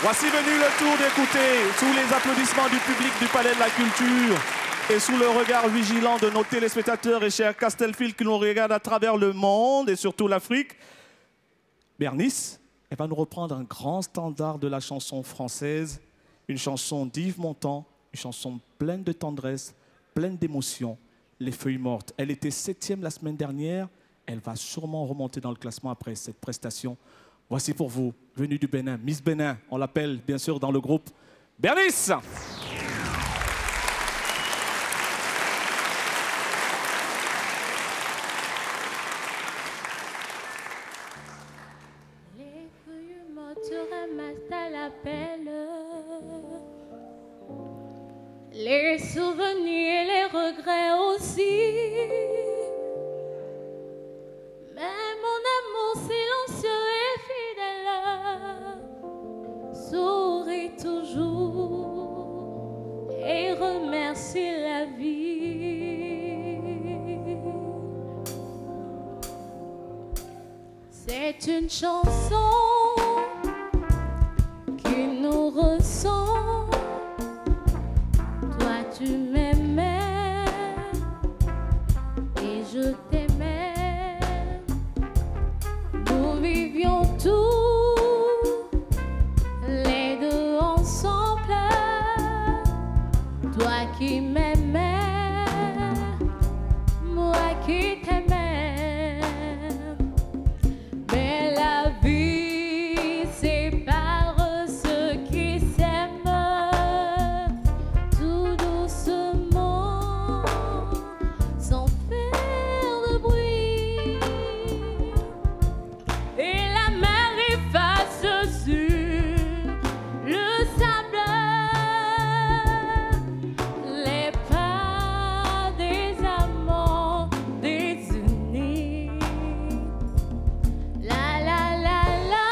Voici venu le tour d'écouter, sous les applaudissements du public du Palais de la Culture et sous le regard vigilant de nos téléspectateurs et chers Castelfield qui nous regardent à travers le monde et surtout l'Afrique, Bernice, elle va nous reprendre un grand standard de la chanson française, une chanson d'Yves Montand, une chanson pleine de tendresse, pleine d'émotion, Les Feuilles Mortes. Elle était 7e la semaine dernière, elle va sûrement remonter dans le classement après cette prestation. Voici pour vous, venue du Bénin, Miss Bénin, on l'appelle bien sûr dans le groupe Bernice. Les feuilles mortes ramassent à la pelle, les souvenirs et les regrets aussi. Mais mon amour silencieux et fidèle sourit toujours et remercie la vie. C'est une chanson qui nous ressent. Toi tu m'aimais et je t'aimais. Nous vivions tous les deux ensemble. Toi qui m'aimais, moi qui t'aimais. Mais la vie sépare ceux qui s'aiment tout doucement, sans faire de bruit. Et la mer efface sur le sable les pas des amants désunis. La la la la,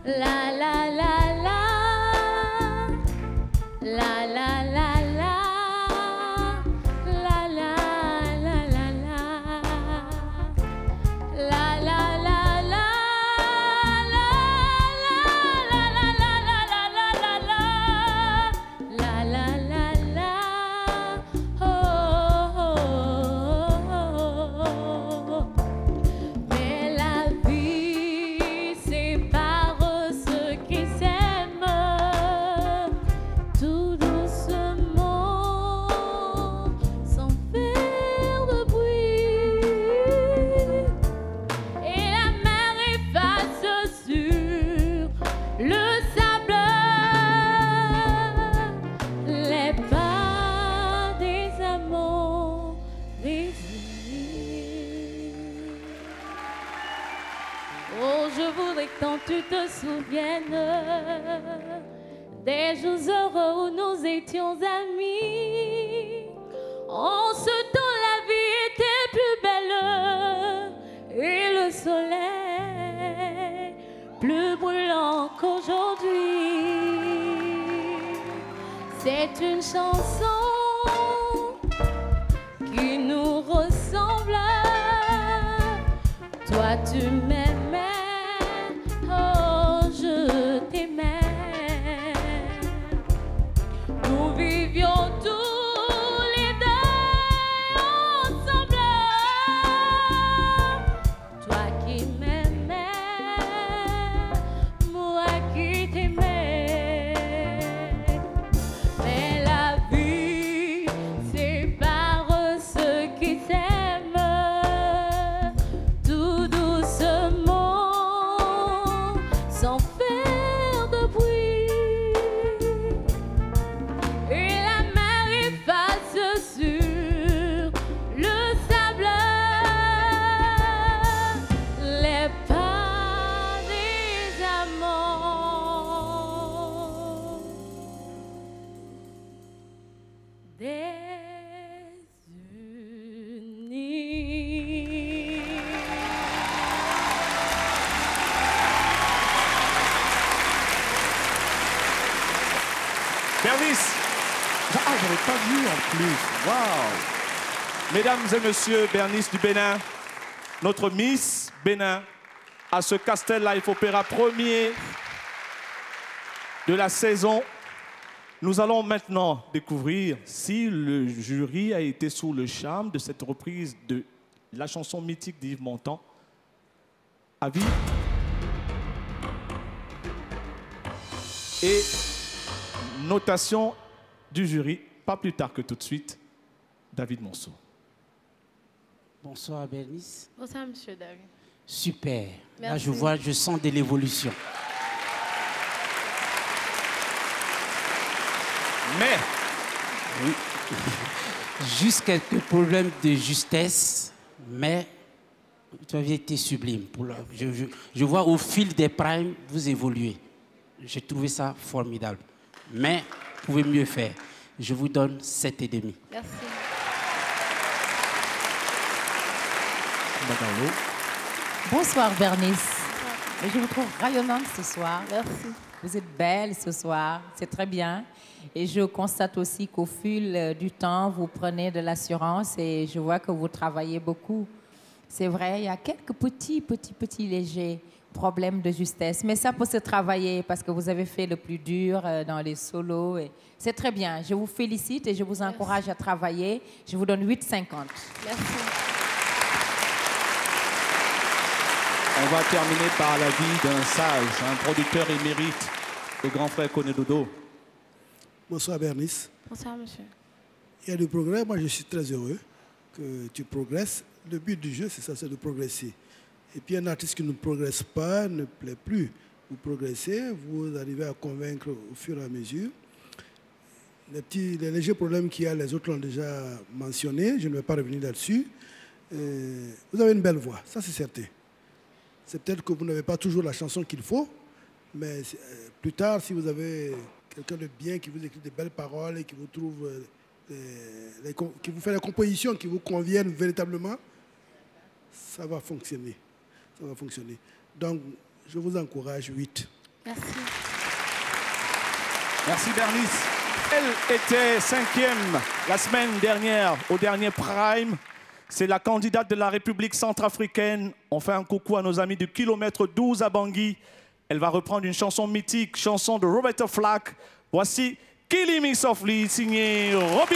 la la la la, la la la la, la la la la la, la la la la, la la la la, oh oh oh. Mais la vie sépare ceux qui s'aiment tout doucement, sans faire de bruit. Et la mer efface sur le sable les pas des amants désunis. Oh, je voudrais que tant tu te souviennes des jours heureux où nous étions amis. En ce temps, la vie était plus belle et le soleil plus brûlant qu'aujourd'hui. C'est une chanson qui nous ressemble. Toi tu m'aimais, oh je t'aimais. Nous vivions tous les deux ensemble. Toi qui m'aimais, moi qui t'aimais. Mais la vie sépare ceux qui s'aiment tout doucement, sans faire de bruit. Et la mer efface sur le sable les pas des amants désunis. Bernice. Ah, j'avais pas vu en plus. Waouh. Mesdames et messieurs, Bernice du Bénin, notre Miss Bénin, à ce Castel Life Opéra, premier de la saison. Nous allons maintenant découvrir si le jury a été sous le charme de cette reprise de la chanson mythique d'Yves Montand. Avis et notation du jury, pas plus tard que tout de suite, David Monceau. Bonsoir Bernice. Bonsoir Monsieur David. Super. Merci. Là je sens de l'évolution. Mais, oui. Juste quelques problèmes de justesse, mais tu avais été sublime. Je vois au fil des primes, vous évoluez. J'ai trouvé ça formidable. Mais vous pouvez mieux faire. Je vous donne 7,5. Merci. Bonsoir Bernice. Je vous trouve rayonnante ce soir. Merci. Vous êtes belle ce soir, c'est très bien. Et je constate aussi qu'au fil du temps, vous prenez de l'assurance et je vois que vous travaillez beaucoup. C'est vrai, il y a quelques petits légers problèmes de justesse. Mais ça peut se travailler parce que vous avez fait le plus dur dans les solos. C'est très bien. Je vous félicite et je vous encourage à travailler. Je vous donne 8,50. Merci. on va terminer par l'avis d'un sage, un producteur émérite, le grand frère Konedodo. Bonsoir Bernice. Bonsoir monsieur. Il y a du progrès. Moi, je suis très heureux que tu progresses. Le but du jeu, c'est ça, c'est de progresser. Et puis un artiste qui ne progresse pas ne plaît plus. Vous progressez, vous arrivez à convaincre au fur et à mesure. Les légers problèmes qu'il y a, les autres l'ont déjà mentionné, je ne vais pas revenir là-dessus. Vous avez une belle voix, ça c'est certain. C'est peut-être que vous n'avez pas toujours la chanson qu'il faut, mais plus tard, si vous avez quelqu'un de bien qui vous écrit de belles paroles et qui vous trouve, qui vous fait des compositions qui vous conviennent véritablement, ça va fonctionner. Ça va fonctionner. Donc, je vous encourage 8. Merci. Merci Bernice. Elle était 5e la semaine dernière au dernier Prime. C'est la candidate de la République centrafricaine. On fait un coucou à nos amis du kilomètre 12 à Bangui. Elle va reprendre une chanson mythique, chanson de Roberta Flack. Voici Killing Me Softly, signé Robbie.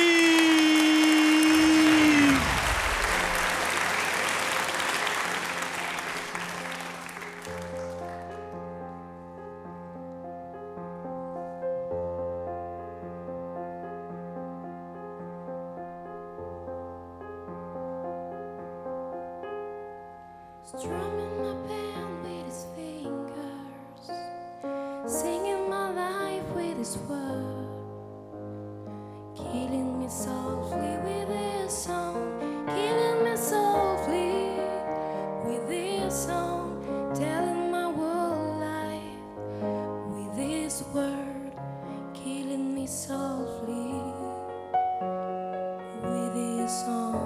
Strumming my pen with his fingers, singing my life with his word, killing me softly with his song, killing me softly with his song, telling my whole life with his word, killing me softly with his song.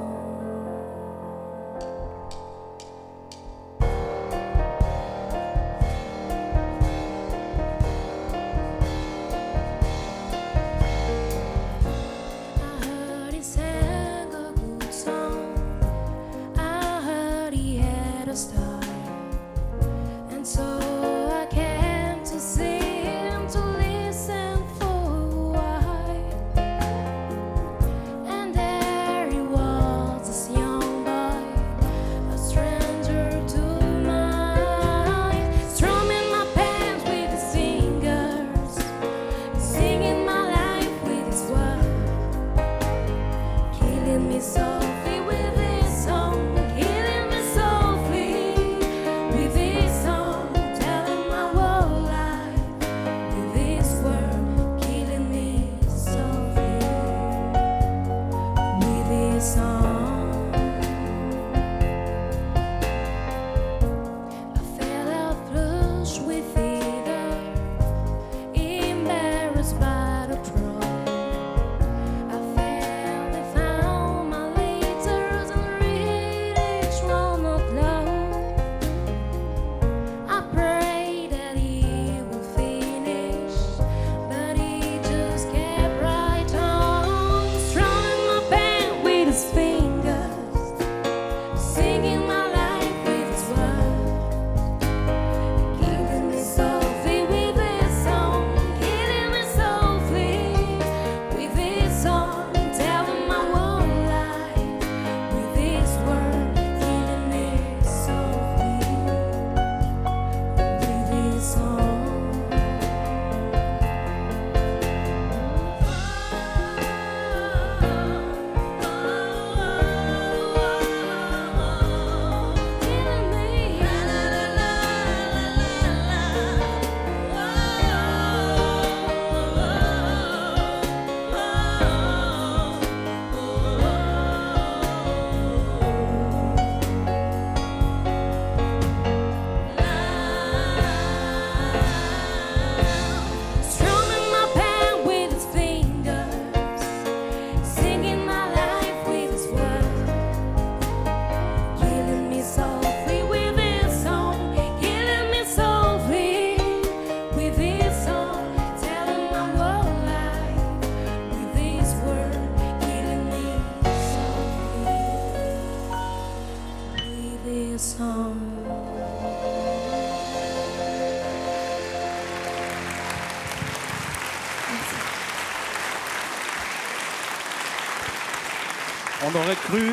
On aurait cru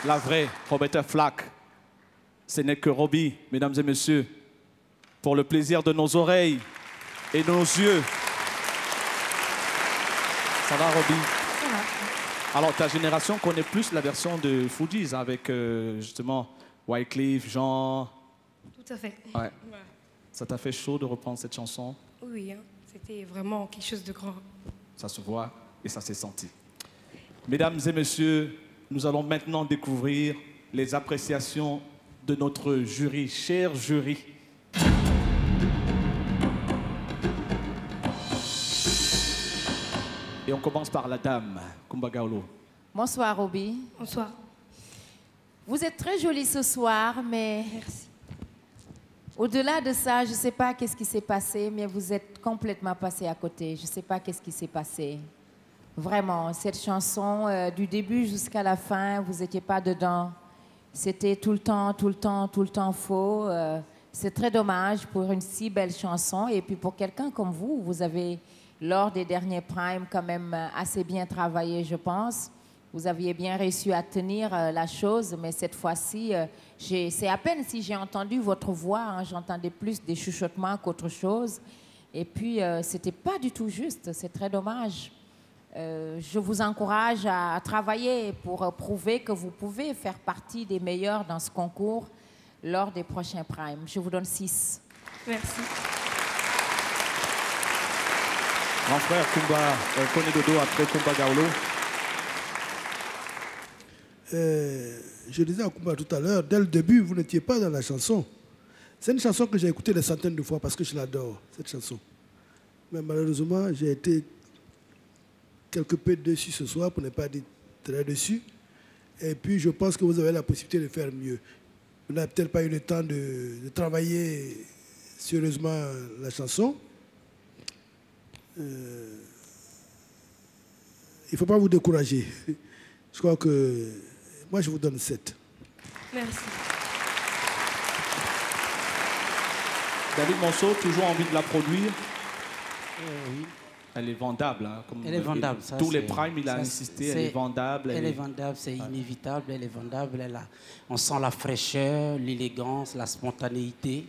la vraie Roberta Flack. Ce n'est que Robbie, mesdames et messieurs, pour le plaisir de nos oreilles et de nos yeux. Ça va, Robbie? Ça va. Alors, ta génération connaît plus la version de Fugees avec justement Wyclef, Jean. Tout à fait. Ouais. Ça t'a fait chaud de reprendre cette chanson? Oui, hein, c'était vraiment quelque chose de grand. Ça se voit et ça s'est senti. Mesdames et messieurs, nous allons maintenant découvrir les appréciations de notre jury, cher jury. Et on commence par la dame, Kumba Gawlo. Bonsoir, Robbie. Bonsoir. Vous êtes très jolie ce soir, mais Merci. au-delà de ça, je ne sais pas qu'est-ce qui s'est passé, mais vous êtes complètement passé à côté. Je ne sais pas qu'est-ce qui s'est passé. Vraiment, cette chanson, du début jusqu'à la fin, vous n'étiez pas dedans. C'était tout le temps faux. C'est très dommage pour une si belle chanson. Et puis pour quelqu'un comme vous, vous avez, lors des derniers primes, quand même assez bien travaillé, je pense. Vous aviez bien réussi à tenir la chose, mais cette fois-ci, c'est à peine si j'ai entendu votre voix. Hein, j'entendais plus des chuchotements qu'autre chose. Et puis, c'était pas du tout juste. C'est très dommage. Je vous encourage à travailler pour prouver que vous pouvez faire partie des meilleurs dans ce concours lors des prochains primes. Je vous donne 6. Merci. Grand frère Kumba, Kone Dodo après Kumba Gawlo. Je disais à Kumba tout à l'heure, dès le début, vous n'étiez pas dans la chanson. C'est une chanson que j'ai écoutée des centaines de fois parce que je l'adore, cette chanson. Mais malheureusement, j'ai été quelque peu dessus ce soir, pour ne pas dire très dessus. Et puis, je pense que vous avez la possibilité de faire mieux. Vous n'avez peut-être pas eu le temps de travailler sérieusement la chanson. Il ne faut pas vous décourager. Je crois que moi, je vous donne 7. Merci. David Monceau, toujours envie de la produire. Oui. Elle est vendable. Hein, comme Elle est vendable. Ça, tous les primes, il a ça, insisté, elle est vendable. Elle est vendable, c'est inévitable, elle est vendable. On sent la fraîcheur, l'élégance, la spontanéité.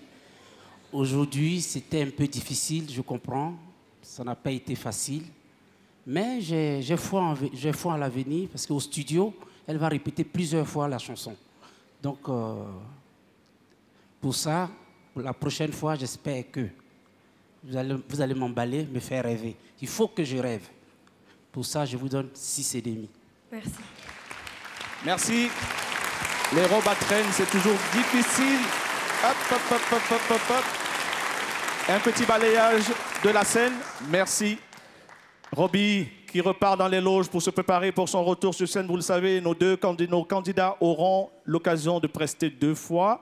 Aujourd'hui, c'était un peu difficile, je comprends. Ça n'a pas été facile. Mais j'ai foi en l'avenir parce qu'au studio, elle va répéter plusieurs fois la chanson. Donc, pour ça, pour la prochaine fois, j'espère que vous allez m'emballer, me faire rêver. Il faut que je rêve. Pour ça, je vous donne 6,5. Merci. Merci. Les robes à traîne, c'est toujours difficile. Hop, hop, hop, hop, hop, hop, hop. Un petit balayage de la scène. Merci. Robbie, qui repart dans les loges pour se préparer pour son retour sur scène. Vous le savez, nos candidats auront l'occasion de prester 2 fois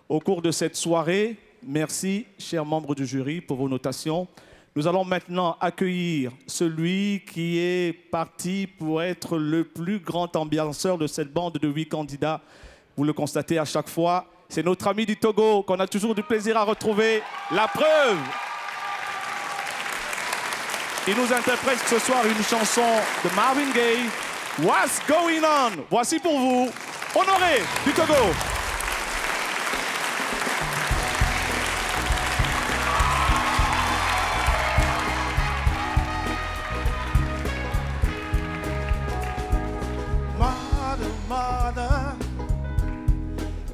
au cours de cette soirée. Merci, chers membres du jury, pour vos notations. Nous allons maintenant accueillir celui qui est parti pour être le plus grand ambianceur de cette bande de 8 candidats. Vous le constatez à chaque fois. C'est notre ami du Togo qu'on a toujours du plaisir à retrouver. La preuve! Il nous interprète ce soir une chanson de Marvin Gaye, What's Going On? Voici pour vous, Honoré du Togo. Mother, mother,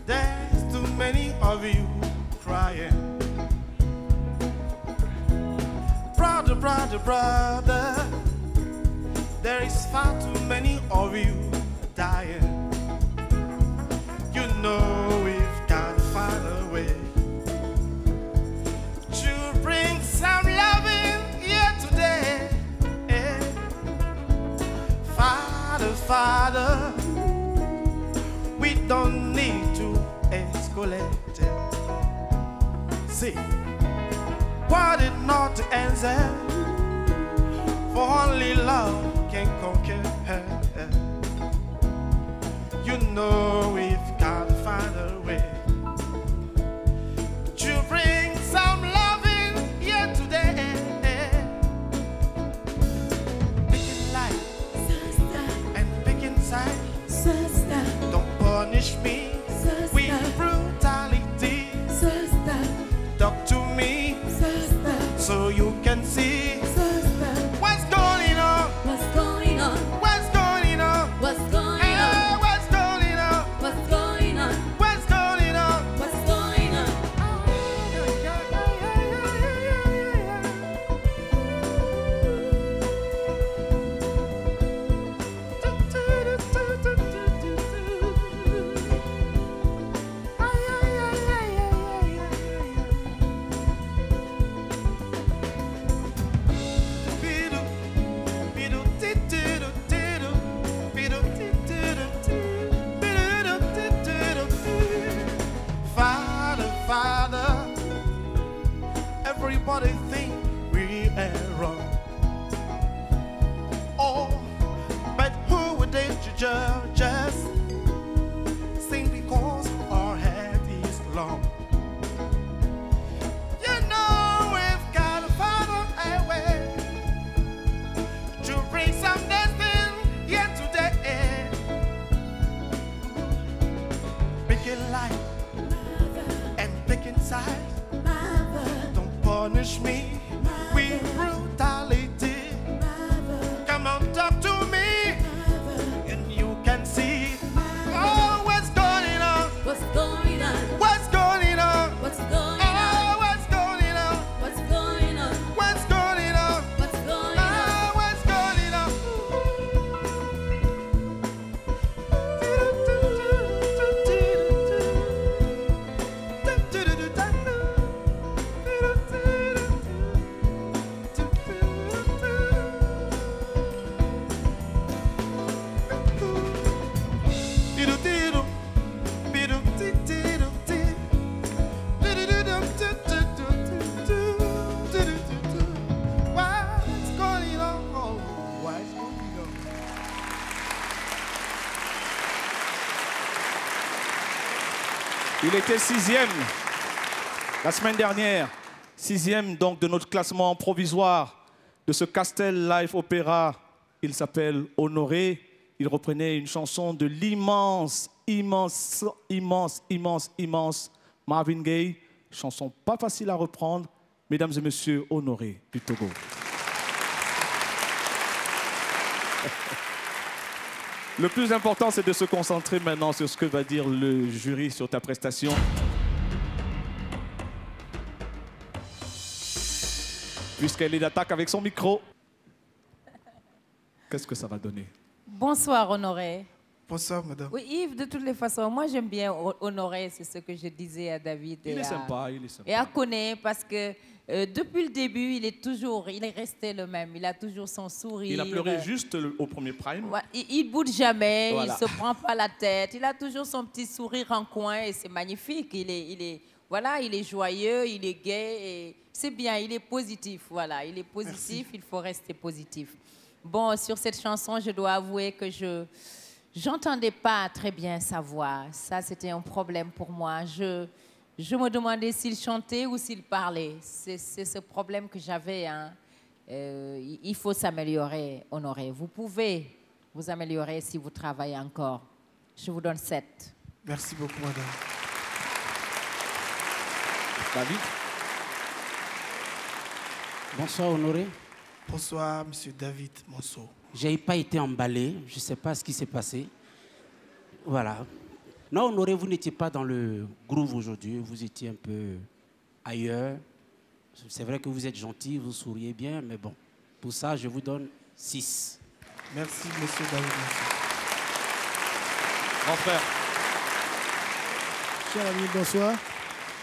there's too many of you crying. Brother, brother, brother, there is far too many of you dying. You know we've got to find a way to bring some loving here today. Father, Father, we don't need to escalate. See, what it not to answer, for only love can conquer her. You know we've got to find a way to bring some loving here today. Big in light and big inside. what they think we are wrong. Oh, but who would they judge us? Sing because our head is long. You know we've got to find a way to bring some destiny here today. Picking light and picking sides. Don't punish me with brutality. Come on, talk to me, and you can see. Oh, what's going on? What's going on? What's going on? What's going Oh, on? what's going on? What's going on? What's going on? What's going on? Oh, what's going on? What's going on? What's going on? Il était 6e la semaine dernière. 6e donc de notre classement provisoire de ce Castel Live Opéra. Il s'appelle Honoré. Il reprenait une chanson de l'immense, immense, immense, immense, immense Marvin Gaye. Chanson pas facile à reprendre. Mesdames et messieurs, Honoré du Togo. Le plus important, c'est de se concentrer maintenant sur ce que va dire le jury sur ta prestation. Puisqu'elle est d'attaque avec son micro. Qu'est-ce que ça va donner? Bonsoir, Honoré. Bonsoir, madame. Oui, Yves, de toutes les façons, moi j'aime bien Honoré, c'est ce que je disais à David Il est sympa, il est sympa. et à Koné, parce que depuis le début, il est resté le même. Il a toujours son sourire. Il a pleuré juste au premier prime. Ouais, il ne boude jamais, Voilà. il ne se prend pas la tête. Il a toujours son petit sourire en coin et c'est magnifique. Il est joyeux, il est gai et c'est bien, il est positif. Voilà, il est positif, il faut rester positif. Bon, sur cette chanson, je dois avouer que je n'entendais pas très bien sa voix. Ça, c'était un problème pour moi. Je me demandais s'il chantait ou s'il parlait. C'est ce problème que j'avais. Hein. Il faut s'améliorer, Honoré. Vous pouvez vous améliorer si vous travaillez encore. Je vous donne 7. Merci beaucoup, madame. David? Bonsoir, Honoré. Bonsoir, monsieur David Monceau. Je n'ai pas été emballé. Je ne sais pas ce qui s'est passé. Voilà. Non, Honoré, vous n'étiez pas dans le groove aujourd'hui. Vous étiez un peu ailleurs. C'est vrai que vous êtes gentil, vous souriez bien, mais bon. Pour ça, je vous donne 6. Merci, monsieur David Monceau. Grand frère. Cher ami, bonsoir.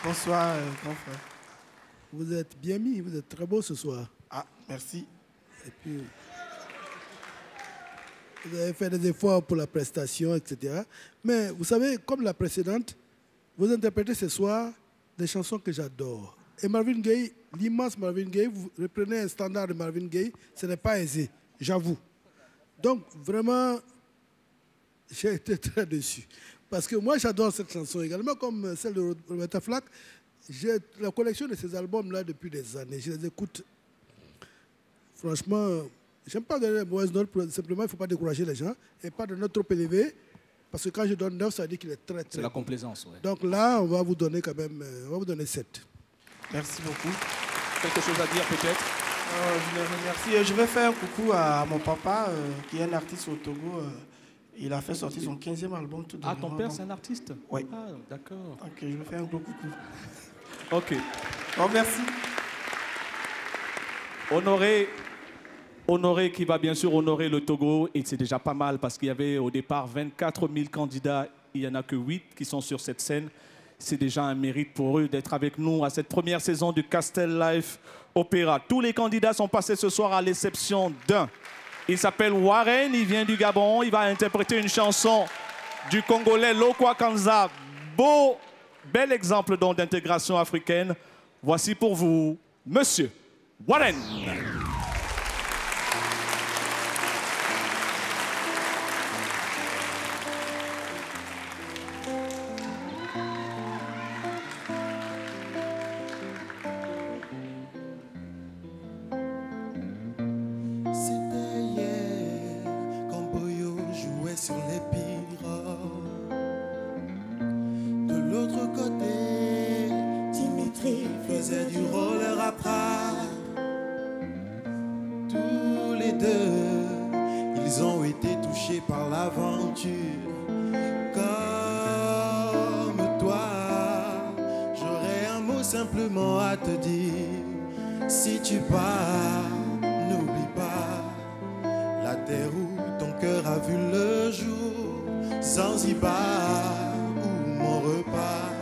Bonsoir, grand frère. Vous êtes bien mis, vous êtes très beau ce soir. Ah, merci. Et puis, vous avez fait des efforts pour la prestation, etc. Mais vous savez, comme la précédente, vous interprétez ce soir des chansons que j'adore. Et Marvin Gaye, l'immense Marvin Gaye, vous reprenez un standard de Marvin Gaye, ce n'est pas aisé, j'avoue. Donc, vraiment, j'ai été très déçu. Parce que moi, j'adore cette chanson également, comme celle de Roberta Flack. J'ai la collection de ces albums-là depuis des années. Je les écoute. Franchement, j'aime pas donner les mauvaises notes. Simplement, il ne faut pas décourager les gens. Et pas de note trop élevée. Parce que quand je donne 9, ça veut dire qu'il est très, très C'est la bon. complaisance, ouais. Donc là, on va vous donner quand même, on va vous donner 7. Merci beaucoup. Quelque chose à dire peut-être? Je le remercie. Je vais faire un coucou à mon papa, qui est un artiste au Togo. Il a fait sortir son 15e album tout Ah, dernièrement. ton père, c'est un artiste? Oui. Ah, d'accord. Donc, je vais faire un gros coucou. Ok. Oh, merci. Honoré qui va bien sûr honorer le Togo, et c'est déjà pas mal parce qu'il y avait au départ 24 000 candidats, il n'y en a que 8 qui sont sur cette scène. C'est déjà un mérite pour eux d'être avec nous à cette première saison du Castel Live Opéra. Tous les candidats sont passés ce soir à l'exception d'un. Il s'appelle Warren, il vient du Gabon, il va interpréter une chanson du Congolais Lokwa Kanza. Bel exemple donc d'intégration africaine. Voici pour vous Monsieur Warren. C'était hier quand Boyo jouait sur les pirogues. De l'autre côté, Dimitri faisait du roller à Prague. Tous les deux, ils ont été touchés par l'aventure. Comme toi, j'aurais un mot simplement à te dire. Si tu pars, n'oublie pas la terre où ton cœur a vu le jour. Zanzibar ou mon repas.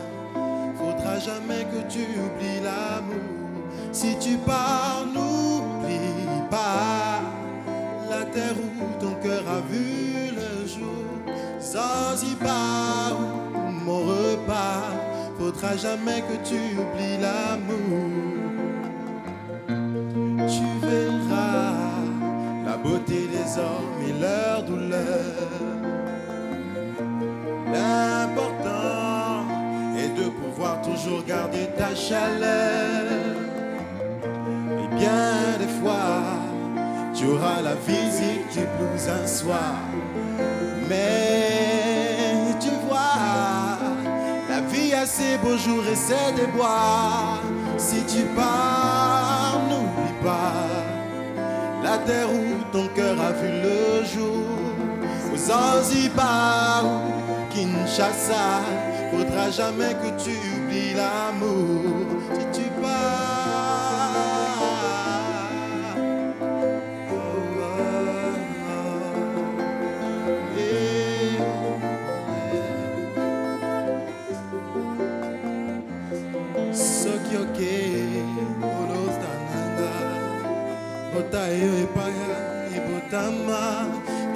Faudra jamais que tu oublies l'amour. Si tu pars, n'oublie pas la terre où ton cœur a vu le jour. Zanzibar ou mon repas. Faudra jamais que tu oublies l'amour. Tu verras la beauté des hommes et leur douleur. L'important est de pouvoir toujours garder ta chaleur. Et bien des fois, tu auras la visite du blues un soir. Mais tu vois, la vie a ses beaux jours et ses déboires. Si tu pars, n'oublie pas la terre où ton cœur a vu le jour. Aux Zanzibar ou Kinshasa, faudra jamais que tu oublies l'amour. Si tu pars,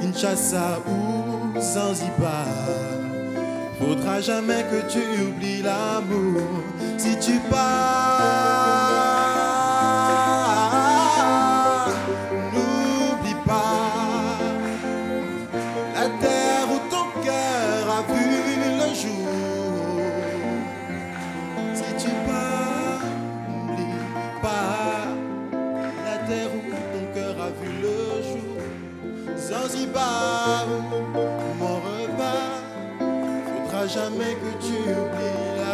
Kinshasa ou Zanzibar, faudra jamais que tu oublies l'amour. Si tu pars, n'oublie pas la terre où ton cœur a vu le jour. Si tu pars, n'oublie pas la terre où ton cœur a vu le jour. Zanzibar, mon repas, faudra jamais que tu oublies là.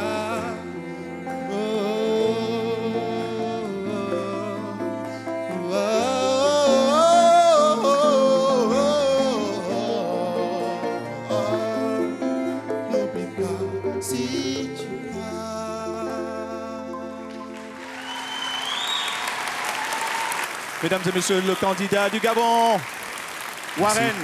N'oublie pas si tu pars. Mesdames et messieurs, le candidat du Gabon, Warren.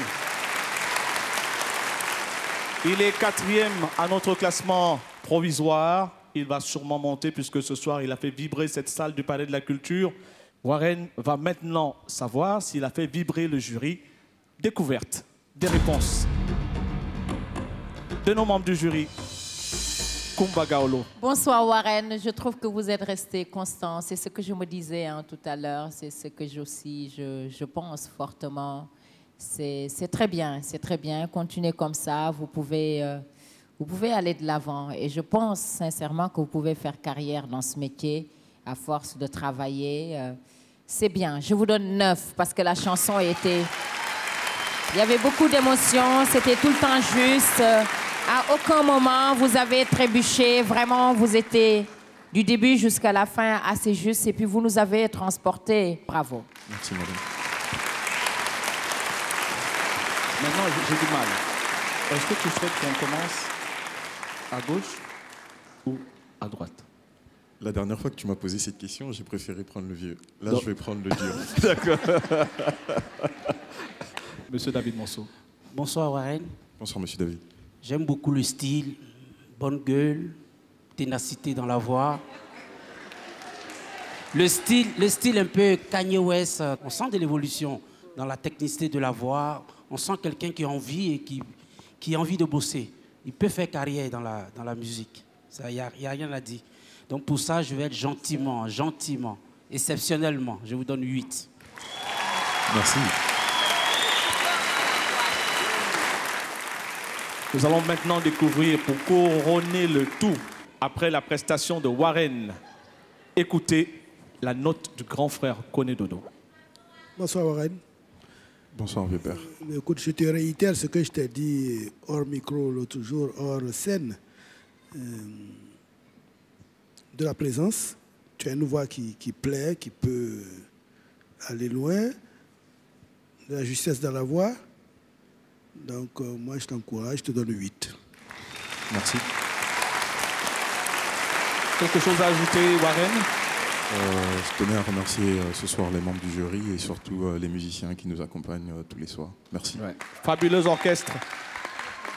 Il est 4e à notre classement provisoire. Il va sûrement monter puisque ce soir, il a fait vibrer cette salle du Palais de la Culture. Warren va maintenant savoir s'il a fait vibrer le jury. Découverte des réponses de nos membres du jury. Kumba Gaolo. Bonsoir Warren, je trouve que vous êtes resté constant. C'est ce que je me disais tout à l'heure, c'est ce que je pense fortement. C'est très bien, c'est très bien. Continuez comme ça, vous pouvez aller de l'avant. Et je pense sincèrement que vous pouvez faire carrière dans ce métier à force de travailler. C'est bien. Je vous donne 9 parce que la chanson était... Il y avait beaucoup d'émotions, c'était tout le temps juste. À aucun moment, vous avez trébuché. Vraiment, vous étiez du début jusqu'à la fin assez juste. Et puis, vous nous avez transportés. Bravo. Merci, madame. Maintenant, j'ai du mal. Est-ce que tu souhaites qu'on commence à gauche ou à droite? La dernière fois que tu m'as posé cette question, j'ai préféré prendre le vieux. Là, Non. je vais prendre le dur. D'accord. Monsieur David Monceau. Bonsoir Warren. Bonsoir, monsieur David. J'aime beaucoup le style, bonne gueule, ténacité dans la voix. Le style un peu Kanye West, on sent de l'évolution dans la technicité de la voix. On sent quelqu'un qui a envie et qui a envie de bosser. Il peut faire carrière dans la musique. Il n'y a rien à dire. Donc pour ça, je vais être gentiment. exceptionnellement, je vous donne 8. Merci. Nous allons maintenant découvrir, pour couronner le tout, après la prestation de Warren, écoutez la note du grand frère Koné Dodo. Bonsoir Warren. Bonsoir, vieux père. Écoute, je te réitère ce que je t'ai dit hors micro l'autre jour, hors scène. De la présence. Tu as une voix qui plaît, qui peut aller loin. De la justesse dans la voix. Donc, moi, je t'encourage, je te donne 8. Merci. Quelque chose à ajouter, Warren? Je tenais à remercier ce soir les membres du jury et surtout les musiciens qui nous accompagnent tous les soirs. Merci. Ouais. Fabuleux orchestre.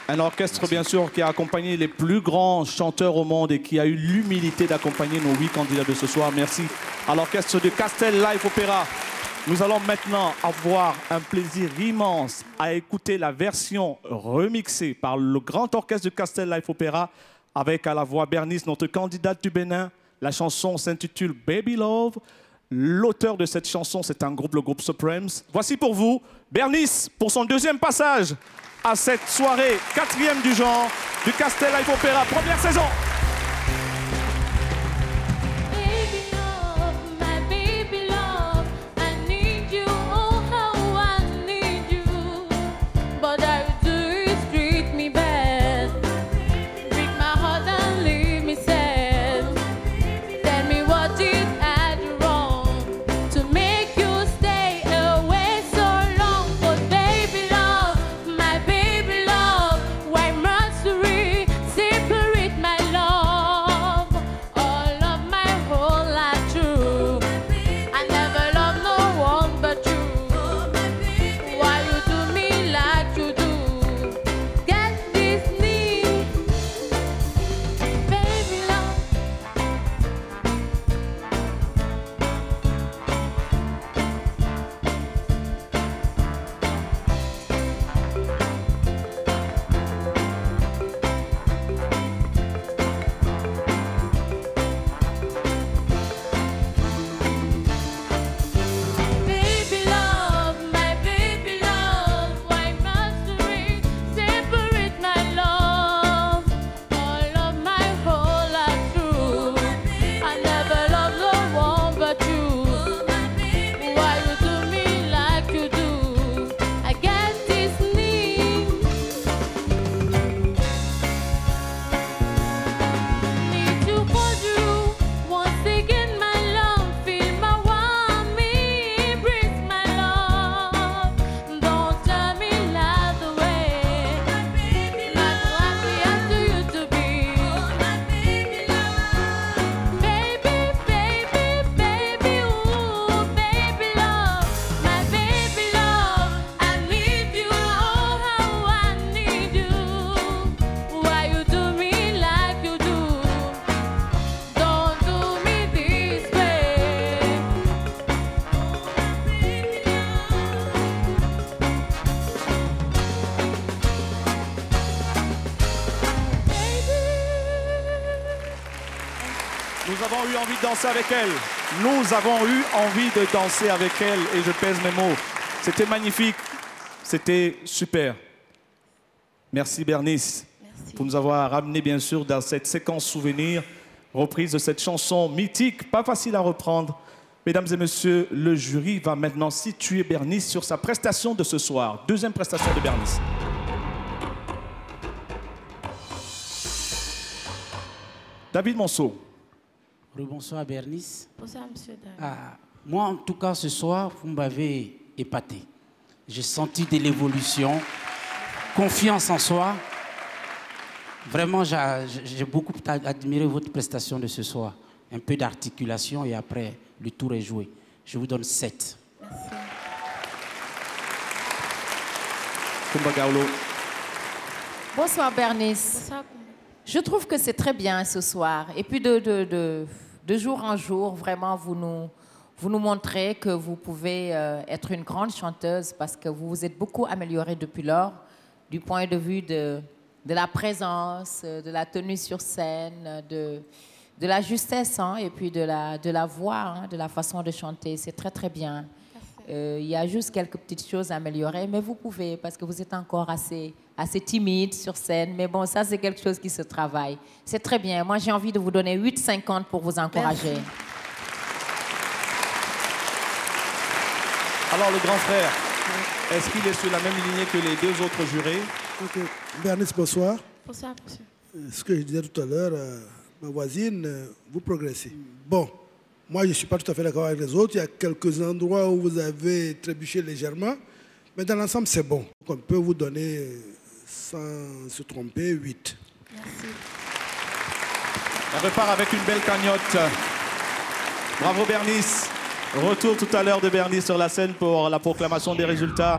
Un orchestre, merci, bien sûr, qui a accompagné les plus grands chanteurs au monde et qui a eu l'humilité d'accompagner nos 8 candidats de ce soir. Merci à l'orchestre de Castel Live Opera. Nous allons maintenant avoir un plaisir immense à écouter la version remixée par le grand orchestre de Castel Live Opera avec à la voix Bernice, notre candidate du Bénin. La chanson s'intitule Baby Love. L'auteur de cette chanson, c'est un groupe, le groupe Supremes. Voici pour vous Bernice pour son deuxième passage à cette soirée 4e du genre du Castel Live Opera, première saison. Nous avons eu envie de danser avec elle. Nous avons eu envie de danser avec elle et je pèse mes mots. C'était magnifique. C'était super. Merci Bernice. Merci. Pour nous avoir ramené bien sûr dans cette séquence souvenir, reprise de cette chanson mythique, pas facile à reprendre. Mesdames et messieurs, le jury va maintenant situer Bernice sur sa prestation de ce soir. Deuxième prestation de Bernice. David Monceau. Bonsoir Bernice. Bonsoir monsieur David. Moi en tout cas ce soir, vous m'avez épaté. J'ai senti de l'évolution, confiance en soi. Vraiment, j'ai beaucoup admiré votre prestation de ce soir. Un peu d'articulation et après, le tour est joué. Je vous donne 7. Merci. Kumba Gaulo. Bonsoir Bernice. Bonsoir. Je trouve que c'est très bien ce soir. Et puis de jour en jour, vraiment, vous nous montrez que vous pouvez être une grande chanteuse parce que vous vous êtes beaucoup améliorée depuis lors, du point de vue de la présence, de la tenue sur scène, de la justesse hein, et puis de la voix, hein, de la façon de chanter. C'est très, très bien. Il y a juste quelques petites choses à améliorer, mais vous pouvez, parce que vous êtes encore assez timide sur scène. Mais bon, ça, c'est quelque chose qui se travaille. C'est très bien. Moi, j'ai envie de vous donner 8,50 pour vous encourager. Merci. Alors, le grand frère, est-ce qu'il est sur la même lignée que les deux autres jurés? Ok. Bernice, bonsoir. Bonsoir, monsieur. Ce que je disais tout à l'heure, ma voisine, vous progressez. Bon, moi, je ne suis pas tout à fait d'accord avec les autres. Il y a quelques endroits où vous avez trébuché légèrement. Mais dans l'ensemble, c'est bon. On peut vous donner, sans se tromper, 8. Merci. On repart avec une belle cagnotte. Bravo Bernice. Retour tout à l'heure de Bernice sur la scène pour la proclamation des résultats.